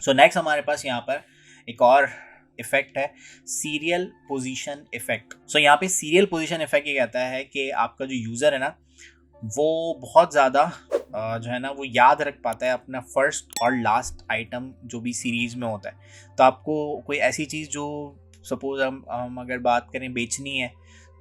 So next हमारे पास यहाँ पर एक और इफेक्ट है, सीरियल पोजीशन इफेक्ट। सो यहाँ पे सीरियल पोजीशन इफेक्ट ये कहता है कि आपका जो यूज़र है ना वो बहुत ज़्यादा जो है ना वो याद रख पाता है अपना फर्स्ट और लास्ट आइटम जो भी सीरीज में होता है। तो आपको कोई ऐसी चीज़ जो सपोज हम अगर बात करें बेचनी है,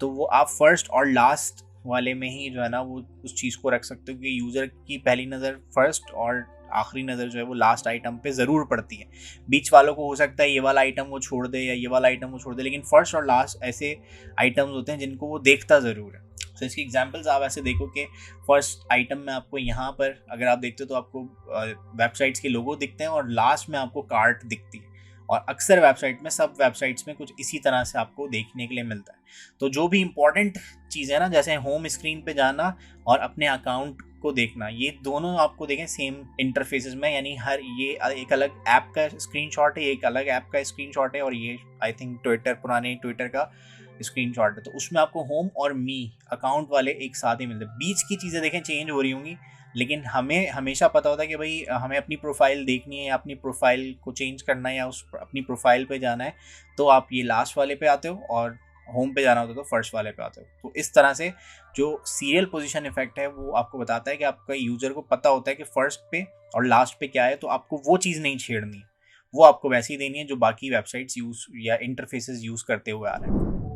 तो वो आप फर्स्ट और लास्ट वाले में ही जो है ना वो उस चीज़ को रख सकते हो कि यूज़र की पहली नज़र फर्स्ट और आखिरी नज़र जो है वो लास्ट आइटम पे ज़रूर पड़ती है। बीच वालों को हो सकता है ये वाला आइटम वो छोड़ दे या ये वाला आइटम वो छोड़ दे, लेकिन फर्स्ट और लास्ट ऐसे आइटम्स होते हैं जिनको वो देखता ज़रूर है। तो इसकी एग्जांपल्स आप ऐसे देखो कि फर्स्ट आइटम में आपको यहाँ पर अगर आप देखते हो तो आपको वेबसाइट्स के लोगो दिखते हैं और लास्ट में आपको कार्ट दिखती है। और अक्सर वेबसाइट में, सब वेबसाइट्स में कुछ इसी तरह से आपको देखने के लिए मिलता है। तो जो भी इंपॉर्टेंट चीज़ है ना, जैसे होम स्क्रीन पे जाना और अपने अकाउंट को देखना, ये दोनों आपको देखें सेम इंटरफेसेस में, यानी हर ये एक अलग ऐप का स्क्रीनशॉट है, एक अलग ऐप का स्क्रीनशॉट है, और ये आई थिंक पुराने ट्विटर का स्क्रीनशॉट है। तो उसमें आपको होम और मी अकाउंट वाले एक साथ ही मिलते हैं। बीच की चीज़ें देखें चेंज हो रही होंगी, लेकिन हमें हमेशा पता होता है कि भाई हमें अपनी प्रोफाइल देखनी है या अपनी प्रोफाइल को चेंज करना है या उस अपनी प्रोफाइल पे जाना है, तो आप ये लास्ट वाले पे आते हो, और होम पे जाना होता है तो फर्स्ट वाले पे आते हो। तो इस तरह से जो सीरियल पोजीशन इफेक्ट है वो आपको बताता है कि आपका यूज़र को पता होता है कि फर्स्ट पे और लास्ट पे क्या है, तो आपको वो चीज़ नहीं छेड़नी है, वो आपको वैसे ही देनी है जो बाकी वेबसाइट्स यूज़ या इंटरफेसेस यूज़ करते हुए आ रहे हैं।